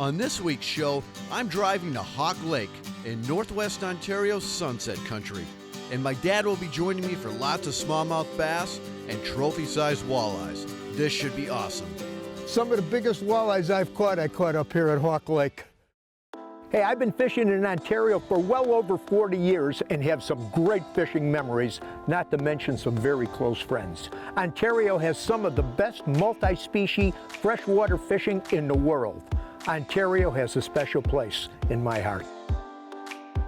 On this week's show, I'm driving to Hawk Lake in northwest Ontario's Sunset Country, and my dad will be joining me for lots of smallmouth bass and trophy-sized walleyes. This should be awesome. Some of the biggest walleyes I caught up here at Hawk Lake. Hey, I've been fishing in Ontario for well over 40 years and have some great fishing memories, not to mention some very close friends. Ontario has some of the best multi-species freshwater fishing in the world. Ontario has a special place in my heart.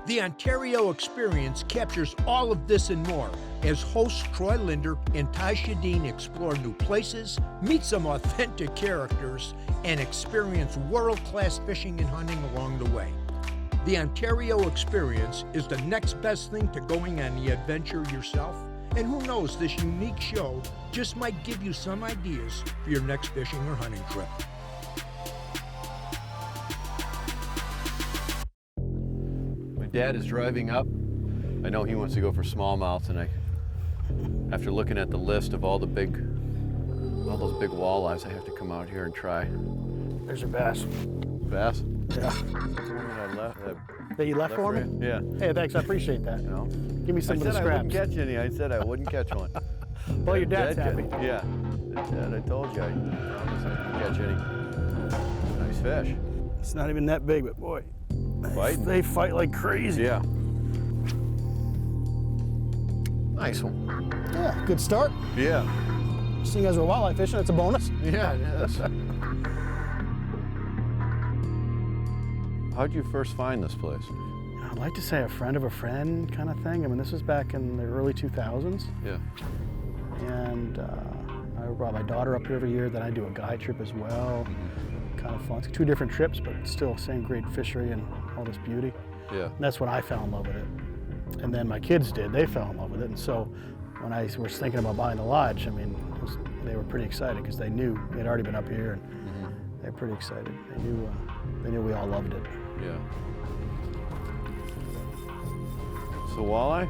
The Ontario experience captures all of this and more as hosts Troy Lindner and Ty Shadeen explore new places, meet some authentic characters, and experience world-class fishing and hunting along the way. The Ontario experience is the next best thing to going on the adventure yourself, and who knows, this unique show just might give you some ideas for your next fishing or hunting trip. Dad is driving up. I know he wants to go for smallmouth, and after looking at the list of all those big walleyes, I have to come out here and try. There's your bass. Bass? Yeah. That you left for me? Yeah. Hey, thanks. I appreciate that. You know? Give me some of the scraps. I wouldn't catch any. I said I wouldn't catch one. Well, your dad's happy. Yeah. Dad, I told you I promised I wouldn't catch any. Nice fish. It's not even that big, but boy, They fight like crazy. Yeah. Nice one. Yeah, good start. Yeah. Seeing as we're walleye fishing, it's a bonus. Yeah, it is. How'd you first find this place? I'd like to say a friend of a friend kind of thing. I mean, this was back in the early 2000s. Yeah. And I brought my daughter up here every year. Then I do a guide trip as well. Kind of fun. It's two different trips, but still same great fishery and all this beauty. Yeah. And that's when I fell in love with it. And then my kids did. They fell in love with it. And so when I was thinking about buying the lodge, I mean, they were pretty excited because they knew they'd already been up here, and they're pretty excited. They knew we all loved it. Yeah. So walleye?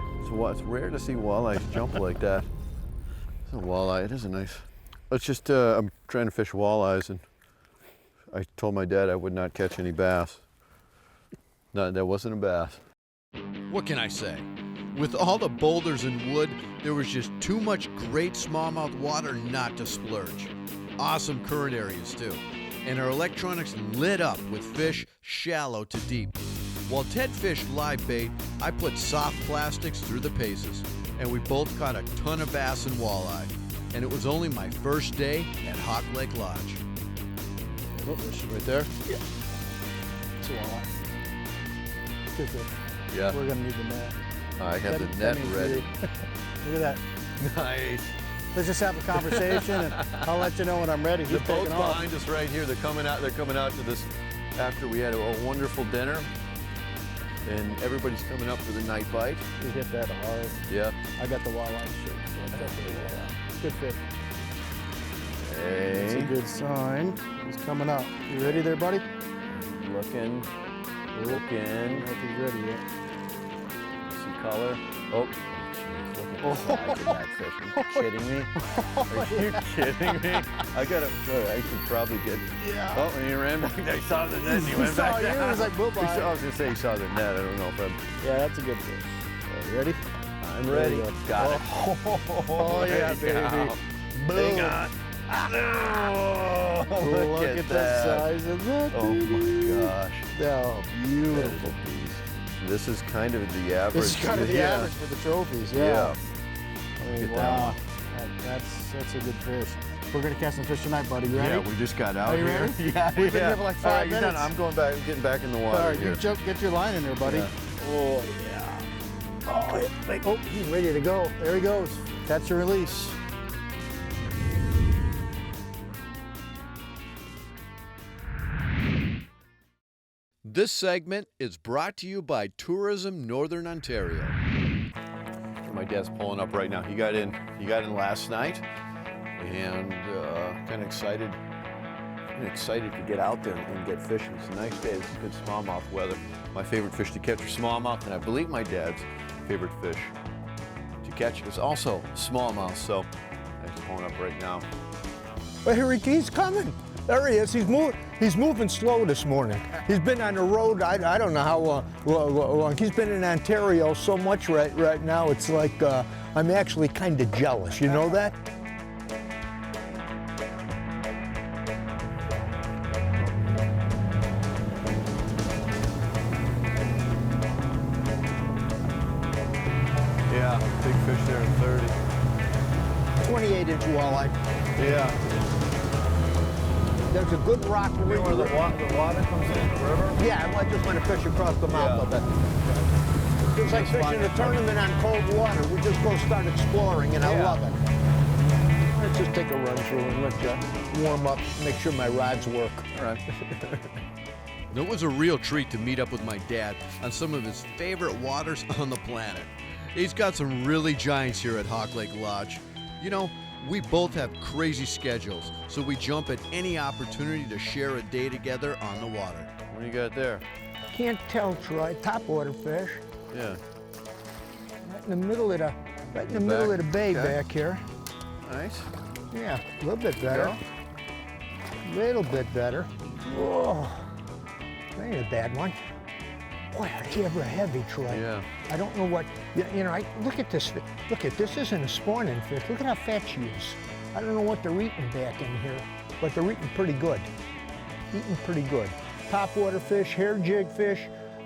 It's rare to see walleyes jump like that. It's a walleye. It is a nice. It's just I'm trying to fish walleyes, and I told my dad I would not catch any bass. No, that wasn't a bass. What can I say? With all the boulders and wood, there was just too much great smallmouth water not to splurge. Awesome current areas too. And our electronics lit up with fish shallow to deep. While Ted fished live bait, I put soft plastics through the paces, and we both caught a ton of bass and walleye. And it was only my first day at Hawk Lake Lodge. Oh, there's Right there? Yeah. It's a walleye. Good fish. Yeah. We're gonna need the net. I have the That net means ready. Look at that. Nice. Let's just have a conversation, and I'll let you know when I'm ready. The He's boat's taking off. behind us right here. They're coming out to this after we had a wonderful dinner. And everybody's coming up for the night bite. We hit that hard. Yeah. I got the walleye shirt, so it's definitely good fish. Hey. It's a good sign. He's coming up. You ready there, buddy? Looking. I don't know if he's ready yet. See color. Oh. Look at the size of that fish. Are you kidding me? Are you kidding me? I should probably get. Yeah. Oh, and he ran back. I saw the net. He went saw back you. down. It was like, boop, I was gonna say he saw the net. I don't know if I'm. Yeah, that's a good fish. You ready? I'm There ready. you go. Got it. Oh, yeah, baby. Hang on. No! Look at the size of that. Oh baby. my gosh. Oh, That is beautiful. a beast. This is kind of the average. This is kind of the Yeah. average for the trophies, yeah. Yeah. I mean, Look at that wow. That's a good fish. We're gonna catch some fish tonight, buddy. You ready? Yeah, we just got out Are you here. ready? Yeah, We've been yeah. here for like 5 All right, you're minutes. done. I'm going back. I'm getting back in the water All right, here. you get your line in there, buddy. Yeah. Oh, yeah. Oh, yeah. Oh, he's ready to go. There he goes. Catch and release. This segment is brought to you by Tourism Northern Ontario. My dad's pulling up right now. He got in last night, and kind of excited to get out there and get fishing. It's a nice day. It's good smallmouth weather. My favorite fish to catch are smallmouth, and I believe my dad's favorite fish to catch is also smallmouth. So he's pulling up right now. But he's coming. There he is. He's moving. He's moving slow this morning. He's been on the road, I don't know how long. He's been in Ontario so much right now, it's like I'm actually kind of jealous. You know that? Yeah, big fish there at 30. 28-inch walleye. Yeah. There's a good rock Where ring. the water comes in, the river? Yeah, I just want to fish across the mouth of it. It's like fishing a tournament on cold water. We just go start exploring, and I love it. Let's just take a run through and let you warm up, make sure my rods work. All right. It was a real treat to meet up with my dad on some of his favorite waters on the planet. He's got some really giants here at Hawk Lake Lodge. You know, we both have crazy schedules, so we jump at any opportunity to share a day together on the water. What do you got there? Can't tell, Troy. Topwater fish. Yeah. Right in the middle of the, middle of the bay back here. Nice. Yeah, a little bit better. A little bit better. Whoa. That ain't a bad one. Boy, are they ever heavy, Troy? Yeah. I don't know what, you know, look at this. Look at this, isn't a spawning fish. Look at how fat she is. I don't know what they're eating back in here, but they're eating pretty good. Eating pretty good. Topwater fish, hair jig fish,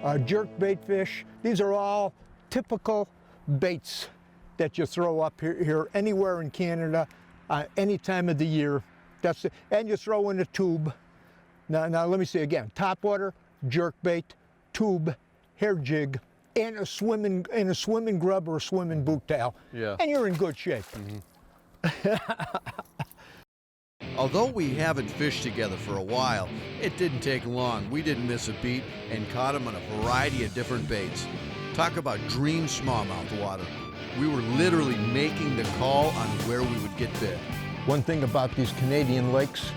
jerkbait fish. These are all typical baits that you throw up here anywhere in Canada, any time of the year. That's it. And you throw in a tube. Now let me say again: topwater, jerkbait, tube, hair jig, and a swimming grub or a swimming boot tail. Yeah. And you're in good shape. Although we haven't fished together for a while, it didn't take long. We didn't miss a beat and caught him on a variety of different baits. Talk about dream smallmouth water. We were literally making the call on where we would get bit. One thing about these Canadian lakes,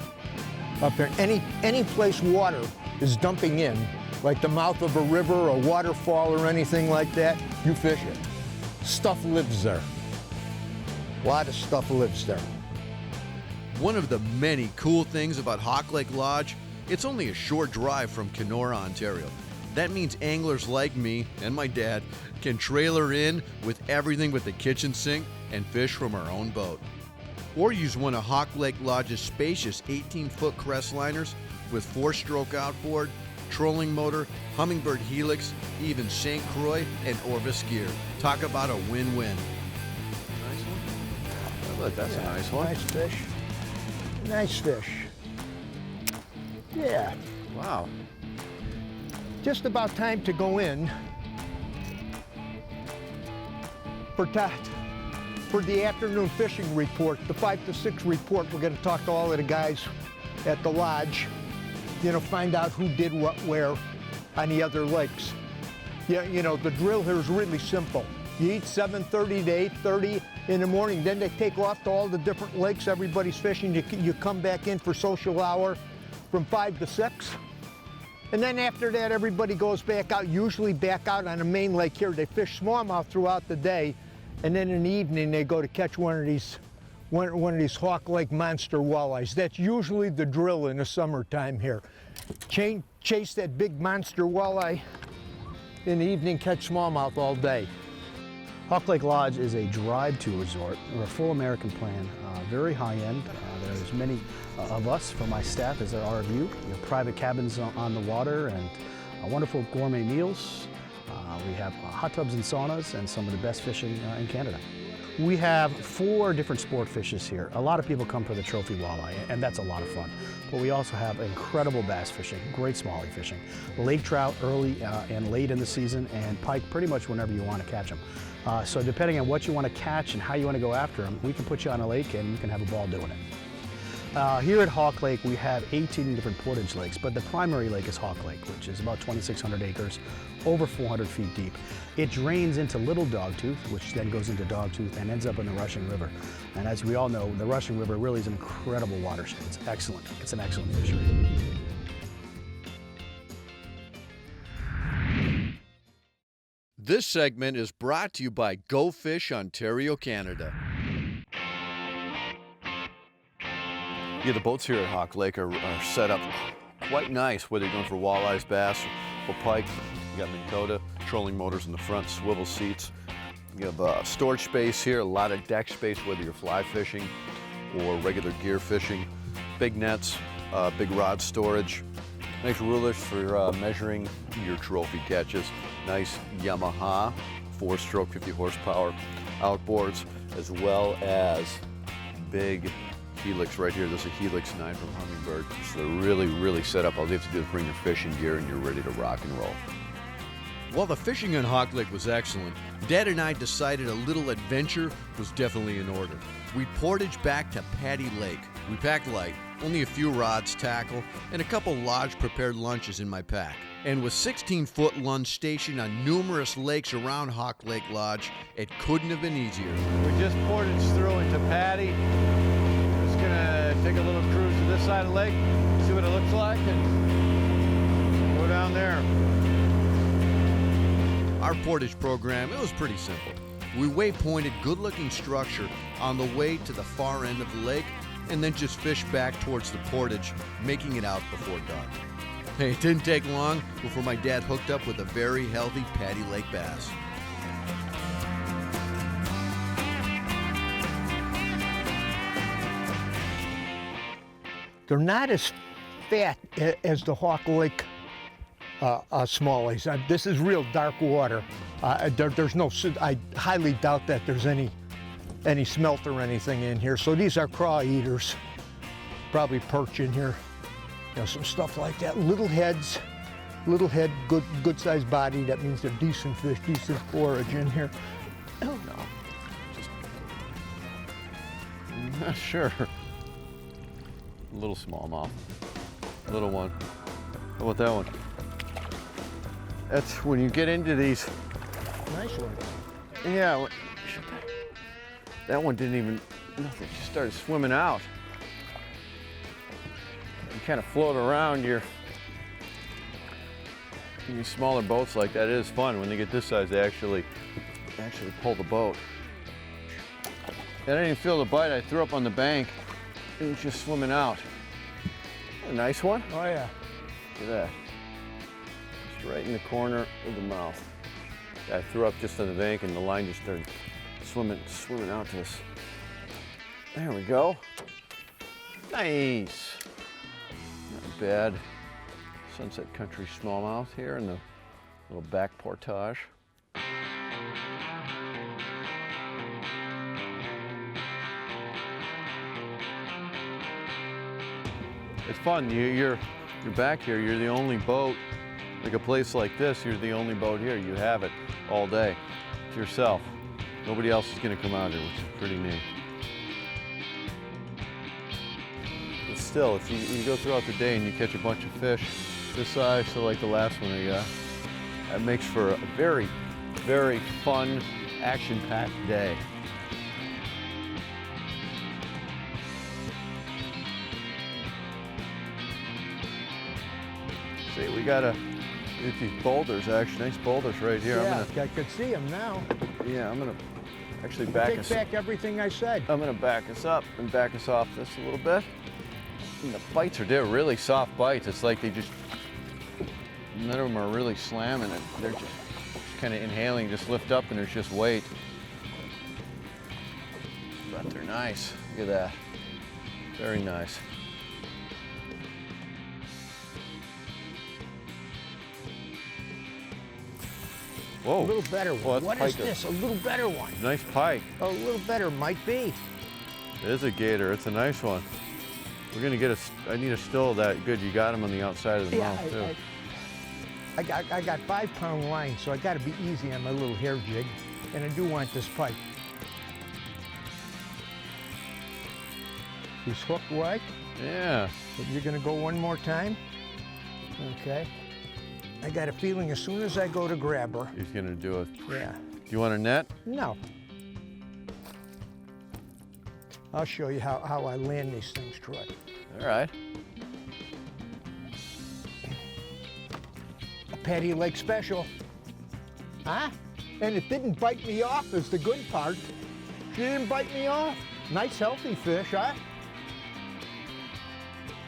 up there, any place water is dumping in, like the mouth of a river or a waterfall or anything like that, you fish it. Stuff lives there. A lot of stuff lives there. One of the many cool things about Hawk Lake Lodge, it's only a short drive from Kenora, Ontario. That means anglers like me and my dad can trailer in with everything but the kitchen sink and fish from our own boat. Or use one of Hawk Lake Lodge's spacious 18-foot crest liners with 4-stroke outboard, trolling motor, Humminbird Helix, even St. Croix and Orvis gear. Talk about a win-win. Nice one. I bet that's a nice one. Nice fish. Nice fish. Yeah. Wow. Just about time to go in for the afternoon fishing report, the 5 to 6 report. We're going to talk to all of the guys at the lodge, you know, find out who did what where on the other lakes. Yeah, you know, the drill here is really simple. You eat 7:30 to 8:30 in the morning, then they take off to all the different lakes everybody's fishing. You come back in for social hour from 5 to 6. And then after that, everybody goes back out, usually back out on the main lake here. They fish smallmouth throughout the day, and then in the evening they go to catch one of these Hawk Lake monster walleyes. That's usually the drill in the summertime here. Chase that big monster walleye in the evening, catch smallmouth all day. Hawk Lake Lodge is a drive-to resort. We're a full American plan, very high-end. There's many of us from my staff as there are of you. We have private cabins on the water and wonderful gourmet meals. We have hot tubs and saunas and some of the best fishing in Canada. We have 4 different sport fishes here. A lot of people come for the trophy walleye, and that's a lot of fun. But we also have incredible bass fishing, great smallie fishing, lake trout early and late in the season, and pike pretty much whenever you want to catch them. So depending on what you want to catch and how you want to go after them, we can put you on a lake and you can have a ball doing it. Here at Hawk Lake, we have 18 different portage lakes, but the primary lake is Hawk Lake, which is about 2,600 acres, over 400 feet deep. It drains into Little Dogtooth, which then goes into Dogtooth and ends up in the Rushing River. And as we all know, the Rushing River really is an incredible watershed. It's excellent. It's an excellent fishery. This segment is brought to you by Go Fish Ontario, Canada. Yeah, the boats here at Hawk Lake are set up quite nice, whether you're going for walleyes, bass, or pike. You got Minn Kota, trolling motors in the front, swivel seats. You have storage space here, a lot of deck space, whether you're fly fishing or regular gear fishing. Big nets, big rod storage. Nice rulers for measuring your trophy catches. Nice Yamaha 4-stroke 50 horsepower outboards, as well as big Helix right here. This is a Helix 9 from Humminbird. So they're really, really set up. All you have to do is bring your fishing gear and you're ready to rock and roll. While the fishing on Hawk Lake was excellent, Dad and I decided a little adventure was definitely in order. We portaged back to Patty Lake. We packed light, only a few rods, tackle, and a couple Lodge-prepared lunches in my pack. And with 16-foot lunch stationed on numerous lakes around Hawk Lake Lodge, it couldn't have been easier. We just portaged through into Patty. Just gonna take a little cruise to this side of the lake, see what it looks like, and go down there. Our portage program, it was pretty simple. We waypointed good-looking structure on the way to the far end of the lake and then just fished back towards the portage, making it out before dark. Hey, it didn't take long before my dad hooked up with a very healthy Patty Lake bass. They're not as fat as the Hawk Lake smallies. This is real dark water. There's no, I highly doubt that there's any smelt or anything in here. So these are craw eaters. Probably perch in here. You know, some stuff like that. Little heads, little head, good sized body. That means they're decent fish, decent forage in here. Oh no, just I'm not sure. Little smallmouth, little one. How about that one? That's when you get into these. Nice one. Yeah, that one didn't even, nothing, just started swimming out. You kind of float around your these smaller boats like that. It is fun when they get this size. They actually pull the boat. And I didn't even feel the bite. I threw up on the bank. It was just swimming out. A nice one. Oh yeah. Look at that. Just right in the corner of the mouth. I threw up just on the bank and the line just started swimming out to us. There we go. Nice. Not bad. Sunset Country smallmouth here in the little back portage. It's fun. You're back here. You're the only boat. Like a place like this, you're the only boat here. You have it all day to yourself. Nobody else is going to come out here, which is pretty neat. But still, if you go throughout the day and you catch a bunch of fish this size, so like the last one I got, that makes for a very, very fun, action-packed day. See, we got these boulders, actually, nice boulders right here. Yeah, I could see them now. Yeah, I'm gonna actually back Take back everything I said. I'm gonna back us up and back us off this a little bit. And the bites they're really soft bites. It's like they just, none of them are really slamming it. They're just kind of inhaling, just lift up and there's just weight. But they're nice. Look at that. Very nice. Whoa. A little better one. Well, What is piker. this? A little better one. Nice pike. A little better might be. It is a gator. It's a nice one. We're gonna get I need a still that good. You got him on the outside of the mouth too. I got 5-pound line, so I got to be easy on my little hair jig, and I do want this pike. He's hooked right. Yeah. You're gonna go one more time. Okay. I got a feeling as soon as I go to grab her. He's gonna do it. Yeah. Do you want a net? No. I'll show you how I land these things, Troy. All right. A Patty Lake special. Huh? And it didn't bite me off is the good part. She didn't bite me off. Nice healthy fish, huh?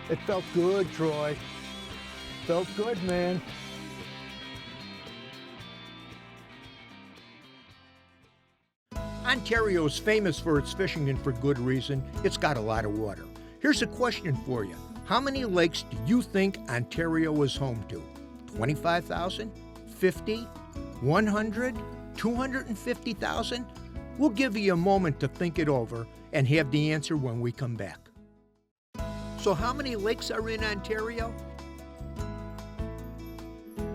It felt good, Troy. felt good, man. Ontario is famous for its fishing, and for good reason. It's got a lot of water. Here's a question for you. How many lakes do you think Ontario is home to? 25,000? 50? 100? 250,000? We'll give you a moment to think it over and have the answer when we come back. So how many lakes are in Ontario?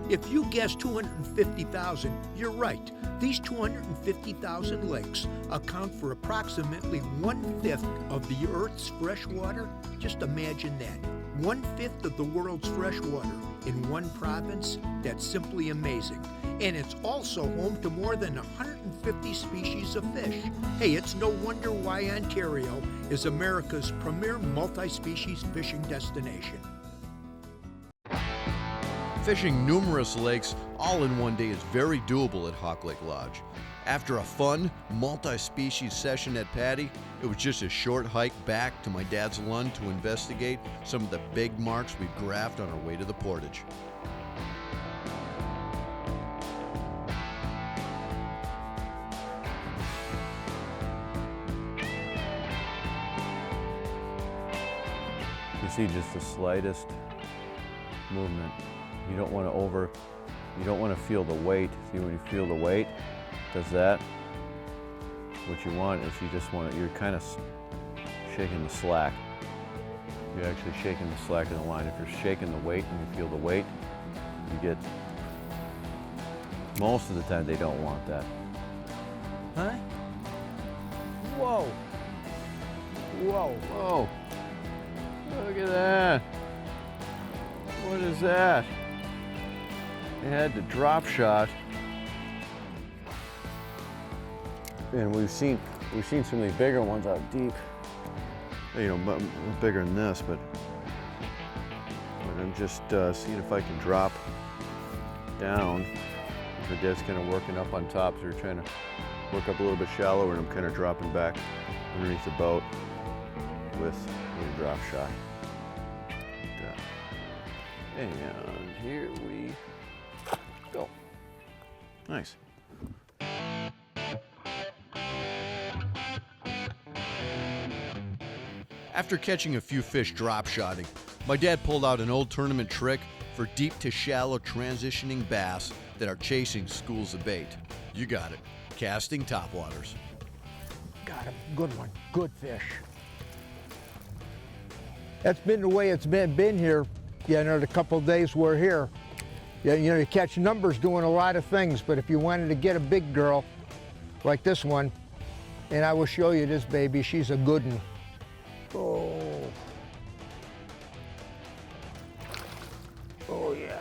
If you guess 250,000, you're right. These 250,000 lakes account for approximately 1/5 of the Earth's fresh water. Just imagine that. 1/5 of the world's fresh water in one province. That's simply amazing. And it's also home to more than 150 species of fish. Hey, it's no wonder why Ontario is America's premier multi-species fishing destination. Fishing numerous lakes all in one day is very doable at Hawk Lake Lodge. After a fun, multi-species session at Patty, it was just a short hike back to my dad's Lund to investigate some of the big marks we graphed on our way to the Portage. You see just the slightest movement. You don't want to feel the weight. See, when you feel the weight, does that? What you want is you're kind of shaking the slack. You're actually shaking the slack in the line. If you're shaking the weight and you feel the weight, you get, most of the time they don't want that. Huh? Whoa. Whoa. Whoa, look at that. What is that? It had the drop shot. And we've seen some of these bigger ones out deep. You know, bigger than this, but I'm just seeing if I can drop down. My dad's kind of working up on top, so we're trying to work up a little bit shallower, and I'm kind of dropping back underneath the boat with a drop shot. And here we go. Nice. After catching a few fish drop shotting, my dad pulled out an old tournament trick for deep to shallow transitioning bass that are chasing schools of bait. You got it, casting topwaters. Got him. Good one. Good fish. That's been the way it's been here. You know, the couple of days we're here. Yeah, you know, you catch numbers doing a lot of things, but if you wanted to get a big girl like this one, and I will show you this baby, she's a good one. Oh. Oh, yeah.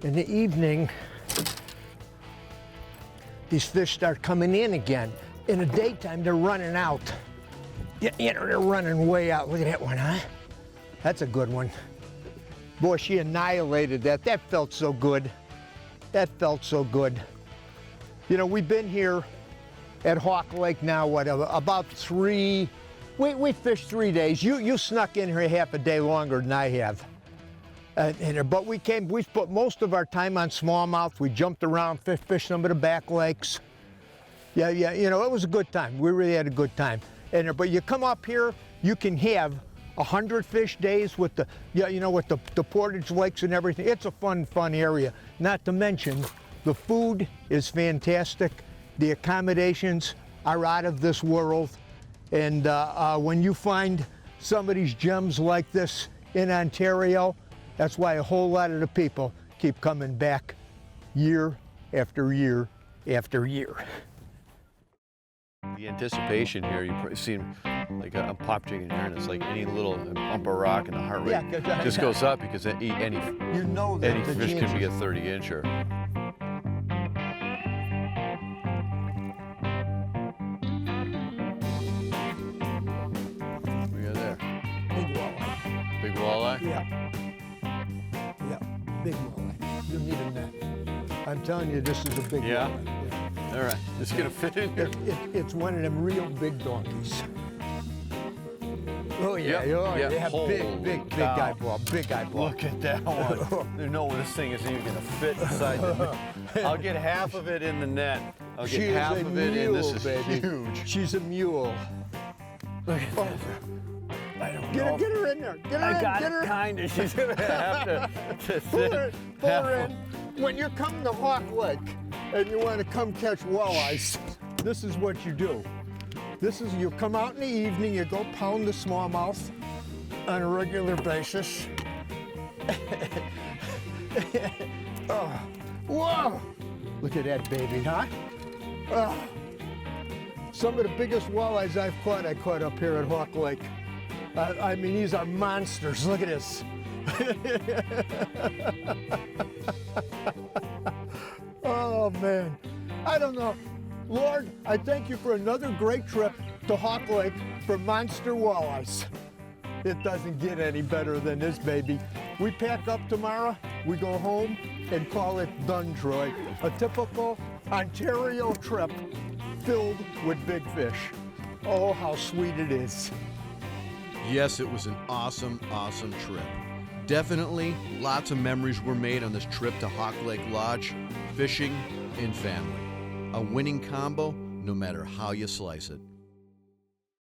In the evening, these fish start coming in again. In the daytime, they're running out. You know, they're running way out. Look at that one, huh? That's a good one. Boy, she annihilated that. That felt so good. That felt so good. You know, we've been here at Hawk Lake now, what, about we fished 3 days. You snuck in here half a day longer than I have. But we put most of our time on smallmouth. We jumped around, fished some of the back lakes. Yeah, you know, it was a good time. We really had a good time. But you come up here, you can have 100 fish days with the Portage lakes and everything. It's a fun area. Not to mention, the food is fantastic. The accommodations are out of this world. And when you find some of these gems like this in Ontario, that's why a whole lot of the people keep coming back year after year after year. The anticipation here, you probably see like I'm pop jigging here, and it's like any little bump of rock, and the heart rate just goes up because any You know that any fish can be a 30-incher. We got there. Big walleye. Big walleye? Yeah. Yeah, big walleye. You need a net. I'm telling you, this is a big walleye. All right, it's gonna fit in here. It's one of them real big donkeys. Oh yeah, Yep, oh, yep. yeah, Holy big cow. eyeball, big eyeball. Look at that one. There's no way this thing is even gonna fit inside the net. I'll get half of it in the net. I'll She get is half a of it in. This mule, is baby. huge. She's a mule. Look at this. I don't know. Get her in there. Get her I in. got Get it her. kinda. She's gonna have to Pull her, sit. pull her in. When you come to Hawk Lake and you want to come catch walleyes, this is what you do. This is, you come out in the evening, you go pound the smallmouth on a regular basis. Oh, whoa! Look at that baby, huh? Oh. Some of the biggest walleyes I caught up here at Hawk Lake. I mean, these are monsters. Look at this. Oh, man. I don't know. Lord, I thank you for another great trip to Hawk Lake for monster walleyes. It doesn't get any better than this, baby. We pack up tomorrow, we go home, and call it done, Troy. A typical Ontario trip filled with big fish. Oh, how sweet it is. Yes, it was an awesome, awesome trip. Definitely lots of memories were made on this trip to Hawk Lake Lodge, fishing and family. A winning combo, no matter how you slice it.